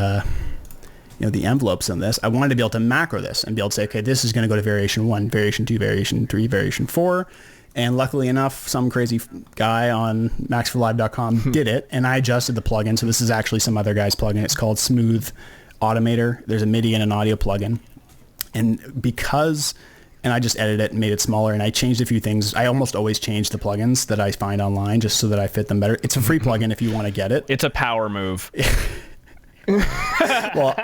you know, the envelopes on this, I wanted to be able to macro this and be able to say, okay, this is going to go to variation 1, variation 2, variation 3, variation 4. And luckily enough, some crazy guy on maxforlive.com did it, and I adjusted the plugin. So this is actually some other guy's plugin. It's called Smooth Automator. There's a MIDI and an audio plugin. And I just edited it and made it smaller, and I changed a few things. I almost always change the plugins that I find online just so that I fit them better. It's a free plugin if you want to get it. It's a power move. Well,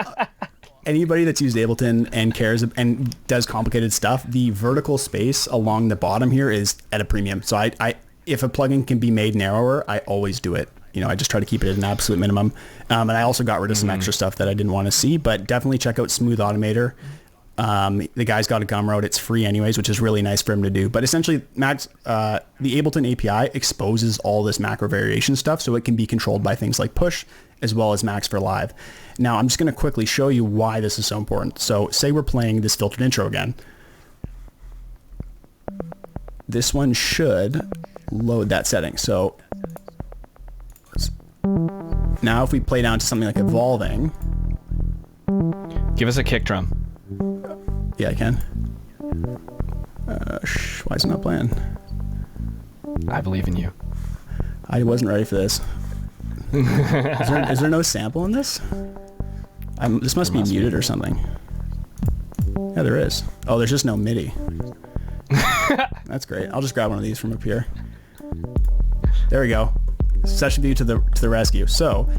anybody that's used Ableton and cares and does complicated stuff, the vertical space along the bottom here is at a premium. So I if a plugin can be made narrower, I always do it. You know, I just try to keep it at an absolute minimum. And I also got rid of some extra stuff that I didn't want to see, but definitely check out Smooth Automator. The guy's got a Gumroad. It's free anyways, which is really nice for him to do. But essentially, Max, the Ableton API exposes all this macro variation stuff, so it can be controlled by things like push as well as Max for Live. Now, I'm just going to quickly show you why this is so important. So say we're playing this filtered intro again. This one should load that setting. So now if we play down to something like evolving. Give us a kick drum. Yeah, I can. Why is it not playing? I believe in you. I wasn't ready for this. Is there no sample in this? This must be muted or something. Yeah, there is. Oh, there's just no MIDI. That's great. I'll just grab one of these from up here. There we go. Session view to the rescue. So,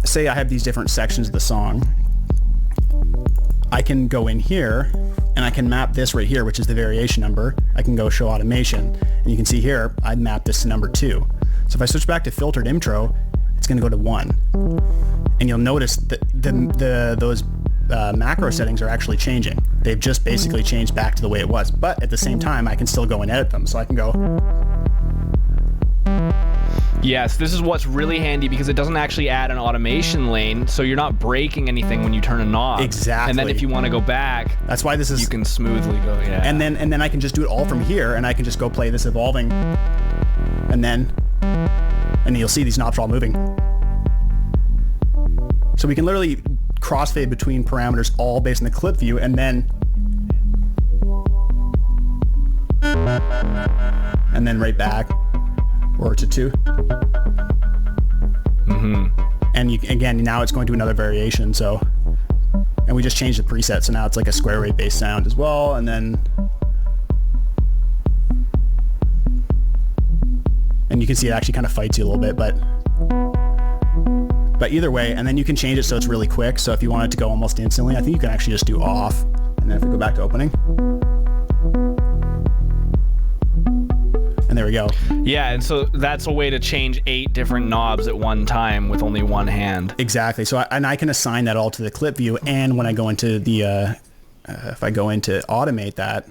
say I have these different sections of the song. I can go in here and I can map this right here, which is the variation number. I can go show automation, and you can see here I mapped this to number 2. So if I switch back to filtered intro, it's going to go to 1, and you'll notice that those macro settings are actually changing. They've just basically changed back to the way it was, but at the same time I can still go and edit them. So I can go. Yes, this is what's really handy because it doesn't actually add an automation lane, so you're not breaking anything when you turn a knob. Exactly. And then if you want to go back, that's why this is. You can smoothly go. Yeah. And then I can just do it all from here, and I can just go play this evolving, and you'll see these knobs are all moving. So we can literally crossfade between parameters all based on the clip view, and then right back. Or to 2. Mm-hmm. And again, now it's going to another variation. So, and we just changed the preset, so now it's like a square wave based sound as well. And you can see it actually kind of fights you a little bit, but either way. And then you can change it so it's really quick. So if you want it to go almost instantly, I think you can actually just do off. And then if we go back to opening. And there we go. Yeah, and so that's a way to change 8 different knobs at one time with only one hand. Exactly. So I can assign that all to the clip view, and when I go into the if I go into automate that,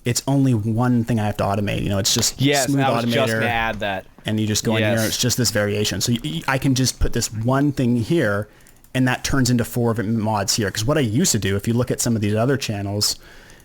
it's only one thing I have to automate. You know, it's just smooth I was automator. just gonna add that. And you just go in here, and it's just this variation. So I can just put this one thing here, and that turns into 4 of it mods here. Because what I used to do, if you look at some of these other channels,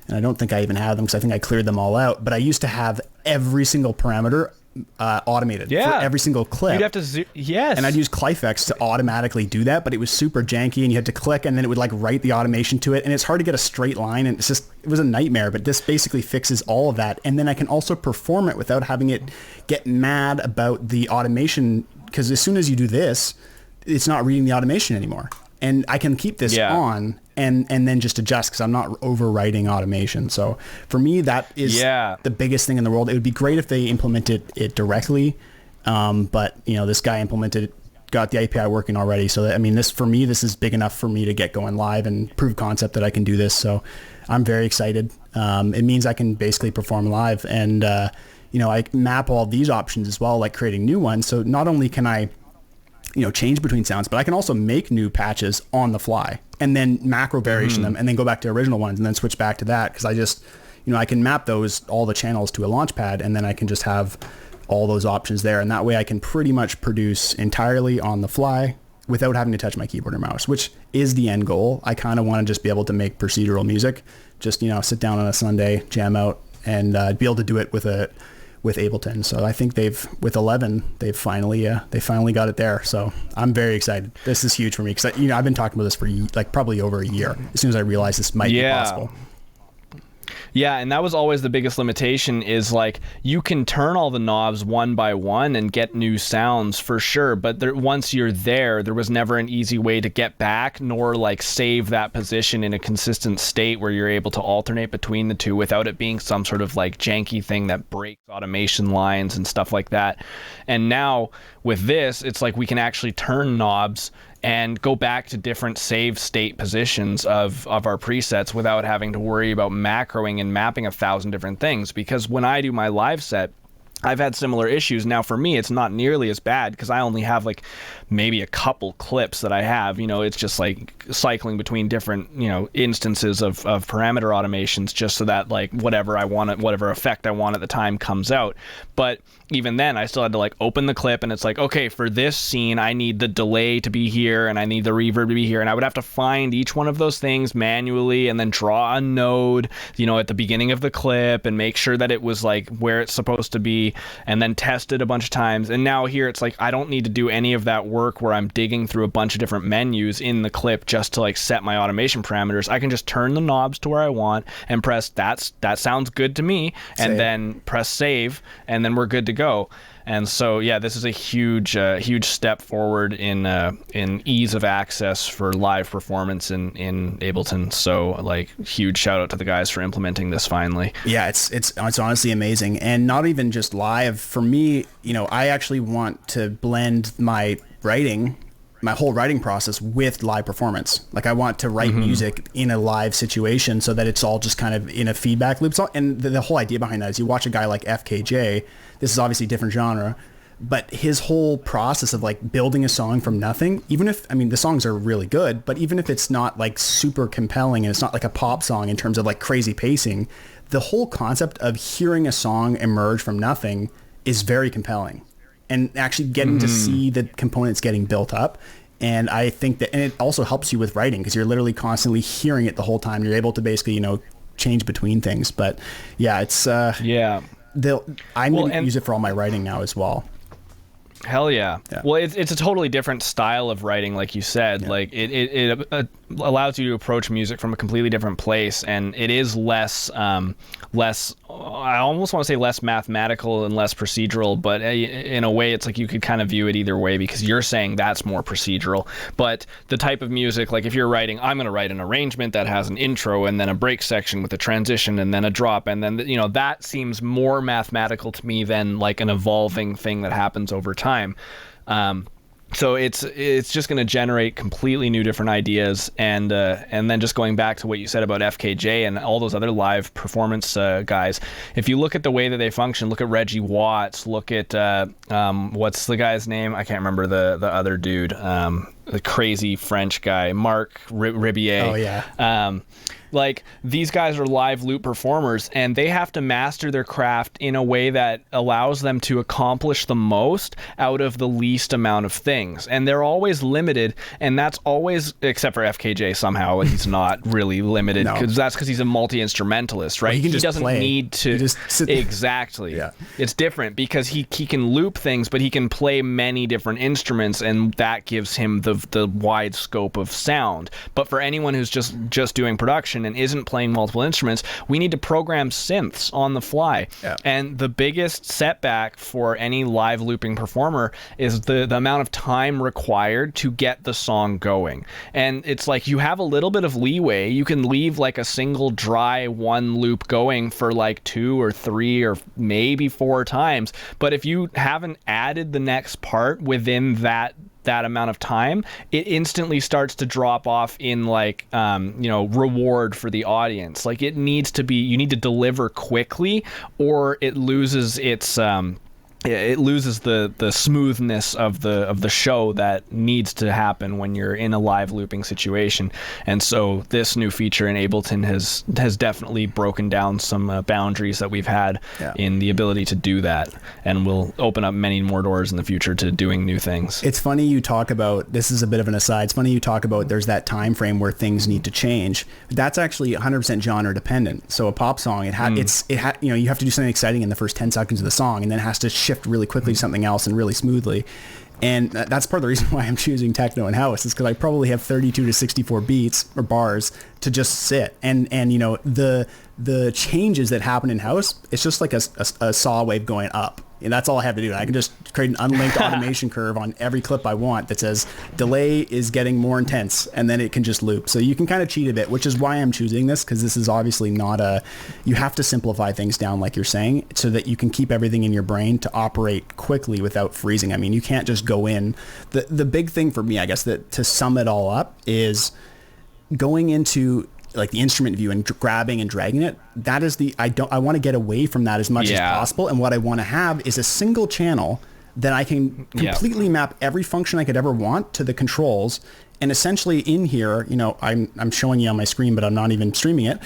and I don't think I even have them because I think I cleared them all out, but I used to have every single parameter automated for every single clip. You'd have to yes. And I'd use Clifex to automatically do that, but it was super janky, and you had to click, and then it would like write the automation to it, and it's hard to get a straight line, and it was a nightmare. But this basically fixes all of that, and then I can also perform it without having it get mad about the automation, because as soon as you do this, it's not reading the automation anymore. And I can keep this on and then just adjust because I'm not overwriting automation. So for me, that is the biggest thing in the world. It would be great if they implemented it directly. But you know, this guy implemented it, got the API working already. So that, I mean, this is big enough for me to get going live and prove concept that I can do this. So I'm very excited. It means I can basically perform live, and I map all these options as well, like creating new ones. So not only can I change between sounds, but I can also make new patches on the fly and then macro variation them and then go back to original ones and then switch back to that. Cause I just, I can map all the channels to a launch pad, and then I can just have all those options there. And that way I can pretty much produce entirely on the fly without having to touch my keyboard or mouse, which is the end goal. I kind of want to just be able to make procedural music, just, sit down on a Sunday, jam out, and be able to do it with Ableton. So I think with 11, they finally got it there. So I'm very excited. This is huge for me because I've been talking about this for probably over a year. As soon as I realized this might be possible. Yeah, and that was always the biggest limitation, is like you can turn all the knobs one by one and get new sounds for sure, but once you're there was never an easy way to get back, nor like save that position in a consistent state where you're able to alternate between the two without it being some sort of like janky thing that breaks automation lines and stuff like that. And now with this, it's like we can actually turn knobs and go back to different save state positions of our presets without having to worry about macroing and mapping 1,000 different things. Because when I do my live set, I've had similar issues. Now for me, it's not nearly as bad because I only have like maybe a couple clips that I have. It's just like cycling between different, instances of parameter automations just so that like whatever I want, whatever effect I want at the time comes out. But even then, I still had to like open the clip and it's like, okay, for this scene, I need the delay to be here and I need the reverb to be here. And I would have to find each one of those things manually and then draw a node, at the beginning of the clip and make sure that it was like where it's supposed to be, and then test it a bunch of times. And now here it's like I don't need to do any of that work where I'm digging through a bunch of different menus in the clip just to like set my automation parameters. I can just turn the knobs to where I want and press that sounds good to me, and then press save, and then we're good to go. And so yeah, this is a huge step forward in ease of access for live performance in Ableton. So like huge shout out to the guys for implementing this finally. Yeah, it's honestly amazing. And not even just live. For me, I actually want to blend my whole writing process with live performance. Like I want to write music in a live situation so that it's all just kind of in a feedback loop. And the whole idea behind that is you watch a guy like FKJ, this is obviously a different genre, but his whole process of like building a song from nothing, even if, the songs are really good, but even if it's not like super compelling and it's not like a pop song in terms of like crazy pacing, the whole concept of hearing a song emerge from nothing is very compelling. And actually getting to see the components getting built up. And I think that, and it also helps you with writing because you're literally constantly hearing it the whole time. You're able to basically, change between things. But yeah, it's, I'm going to use it for all my writing now as well. Hell yeah. Well, it's a totally different style of writing, like you said. Like it allows you to approach music from a completely different place, and it is less I almost want to say less mathematical and less procedural, but in a way it's like you could kind of view it either way because you're saying that's more procedural. But the type of music, like if you're writing, I'm going to write an arrangement that has an intro and then a break section with a transition and then a drop, and then that seems more mathematical to me than like an evolving thing that happens over time. So it's just going to generate completely new different ideas, and then just going back to what you said about FKJ and all those other live performance guys. If you look at the way that they function, look at Reggie Watts, look at what's the guy's name? I can't remember the other dude, the crazy French guy, Marc Ribier. Oh yeah. Like these guys are live loop performers and they have to master their craft in a way that allows them to accomplish the most out of the least amount of things. And they're always limited, and that's always, except for FKJ somehow, he's not really limited because he's a multi-instrumentalist, right? Well, he doesn't need to. Just sit exactly. Yeah. It's different because he can loop things, but he can play many different instruments, and that gives him the wide scope of sound. But for anyone who's just doing production and isn't playing multiple instruments, we need to program synths on the fly. Yeah. And the biggest setback for any live looping performer is the amount of time required to get the song going. And it's like you have a little bit of leeway. You can leave like a single dry one loop going for like 2 or 3 or maybe 4 times. But if you haven't added the next part within that amount of time, it instantly starts to drop off in like reward for the audience. Like you need to deliver quickly, or it loses its the smoothness of the show that needs to happen when you're in a live looping situation. And so this new feature in Ableton has definitely broken down some boundaries that we've had in the ability to do that, and will open up many more doors in the future to doing new things. It's funny you talk about, this is a bit of an aside, it's funny you talk about there's that time frame where things need to change. That's actually 100% genre dependent. So a pop song, you have to do something exciting in the first 10 seconds of the song, and then it has to shift really quickly to something else and really smoothly. And that's part of the reason why I'm choosing techno and house, is because I probably have 32 to 64 beats or bars to just sit. And the changes that happen in house, it's just like a saw wave going up. And that's all I have to do. I can just create an unlinked automation curve on every clip I want that says delay is getting more intense, and then it can just loop. So you can kind of cheat a bit, which is why I'm choosing this, because this is obviously not you have to simplify things down like you're saying, so that you can keep everything in your brain to operate quickly without freezing. I mean, you can't just go in. The big thing for me, I guess, that to sum it all up is going into like the instrument view and grabbing and dragging it, that is I want to get away from that as much as possible. And what I want to have is a single channel that I can completely map every function I could ever want to the controls. And essentially in here, I'm showing you on my screen, but I'm not even streaming it.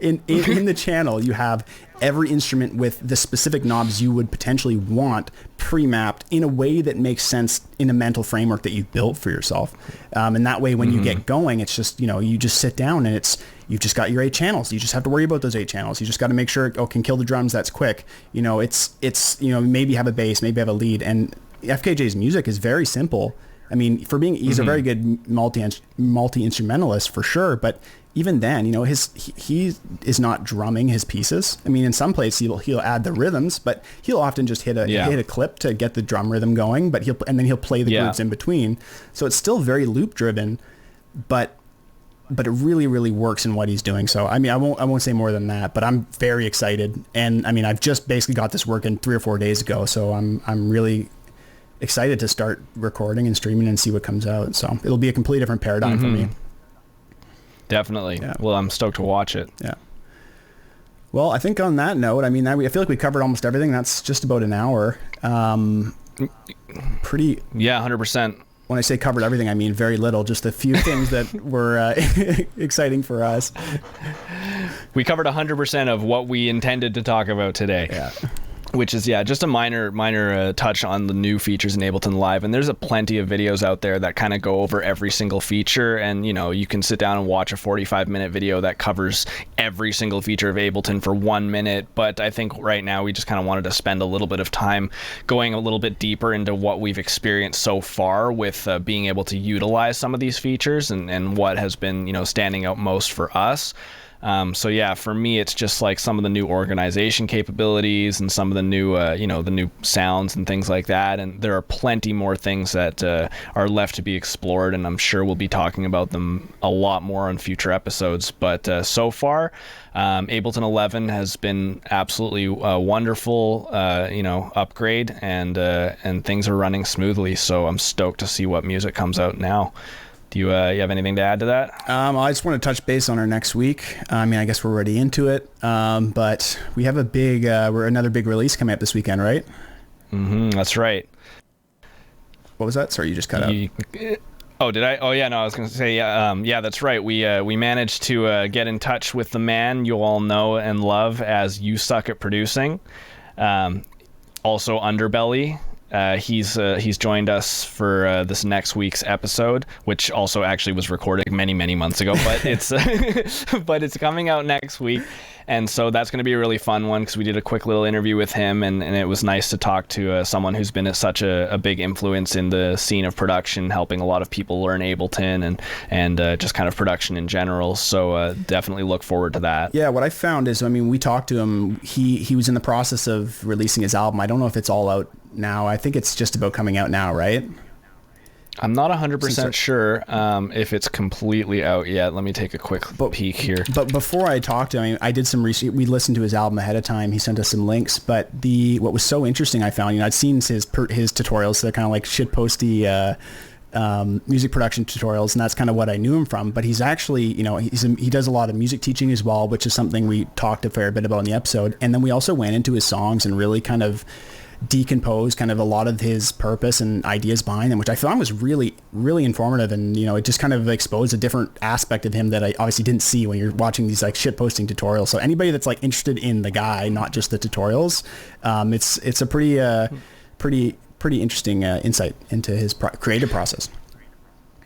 In the channel, you have every instrument with the specific knobs you would potentially want pre-mapped in a way that makes sense in a mental framework that you've built for yourself. And that way, when you get going, it's just, you just sit down and you've just got your 8 channels. You just have to worry about those 8 channels. You just got to make sure, can kill the drums. That's quick. Maybe have a bass, maybe have a lead. And FKJ's music is very simple. I mean, he's a very good multi-instrumentalist for sure, but even then, he is not drumming his pieces. I mean, in some places he'll add the rhythms, but he'll often just hit a clip to get the drum rhythm going, but then he'll play the grooves in between. So it's still very loop driven, but it really, really works in what he's doing. So, I mean, I won't say more than that, but I'm very excited. And I mean, I've just basically got this working 3 or 4 days ago. So I'm really excited to start recording and streaming and see what comes out. So it'll be a completely different paradigm for me. Definitely. Yeah. Well, I'm stoked to watch it. Yeah. Well, I think on that note, I mean, I feel like we covered almost everything. That's just about an hour. Pretty. Yeah, 100%. When I say covered everything, I mean very little. Just a few things that were exciting for us. We covered 100% of what we intended to talk about today. Yeah. Which is, just a minor touch on the new features in Ableton Live. And there's a plenty of videos out there that kind of go over every single feature. And, you can sit down and watch a 45-minute video that covers every single feature of Ableton for 1 minute. But I think right now we just kind of wanted to spend a little bit of time going a little bit deeper into what we've experienced so far with being able to utilize some of these features and what has been, standing out most for us. For me, it's just like some of the new organization capabilities and some of the new, the new sounds and things like that. And there are plenty more things that are left to be explored, and I'm sure we'll be talking about them a lot more on future episodes. But so far, Ableton 11 has been absolutely wonderful, upgrade, and things are running smoothly. So I'm stoked to see what music comes out now. Do you have anything to add to that? I just want to touch base on our next week. I mean, I guess we're already into it, but we have another big release coming up this weekend, right? That's right. What was that? Sorry, you just cut out. Oh, did I? Oh, yeah, no, I was going to say, that's right. We managed to get in touch with the man you all know and love as You Suck at Producing. Also Underbelly. He's joined us for this next week's episode, which also actually was recorded many months ago, but it's coming out next week, and so that's going to be a really fun one because we did a quick little interview with him, and it was nice to talk to someone who's been such a big influence in the scene of production, helping a lot of people learn Ableton and just kind of production in general. So definitely look forward to that. Yeah, what I found is, I mean, we talked to him. He was in the process of releasing his album. I don't know if it's all out now. I think it's just about coming out now, right? I'm not 100% sure if it's completely out yet. Let me take a quick peek here. But before I talked to him, I did some research. We listened to his album ahead of time. He sent us some links. But what was so interesting, I found, I'd seen his tutorials. So they're kind of like shitposty music production tutorials, and that's kind of what I knew him from. But he's actually, he does a lot of music teaching as well, which is something we talked a fair bit about in the episode. And then we also went into his songs and really kind of decompose kind of a lot of his purpose and ideas behind them, which I found was really, really informative. And, it just kind of exposed a different aspect of him that I obviously didn't see when you're watching these like shit posting tutorials. So anybody that's like interested in the guy, not just the tutorials, it's a pretty interesting insight into his creative process.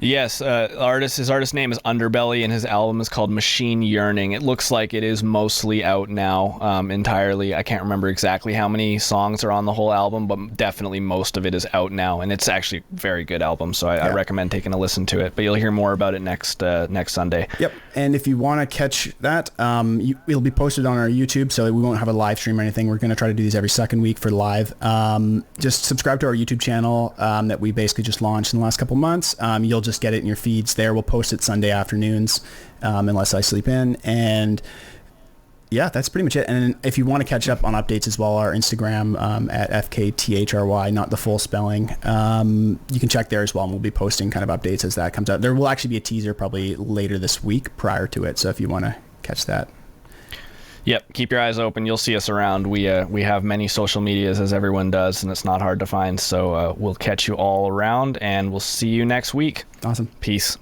Yes, his artist name is Underbelly, and his album is called Machine Yearning. It looks like it is mostly out now, entirely. I can't remember exactly how many songs are on the whole album, but definitely most of it is out now, and it's actually a very good album, so I recommend taking a listen to it. But you'll hear more about it next Sunday. Yep, and if you want to catch that, it'll be posted on our YouTube, so we won't have a live stream or anything. We're going to try to do these every second week for live. Just subscribe to our YouTube channel that we basically just launched in the last couple months. You'll just get it in your feeds there. We'll post it Sunday afternoons unless I sleep in. And Yeah, that's pretty much it. And if you want to catch up on updates as well, our Instagram at FKTHRY, not the full spelling. You can check there as well, and we'll be posting kind of updates as that comes out. There will actually be a teaser probably later this week prior to it, so if you want to catch that. Yep, keep your eyes open. You'll see us around. We have many social medias, as everyone does, and it's not hard to find. So we'll catch you all around, and we'll see you next week. Awesome. Peace.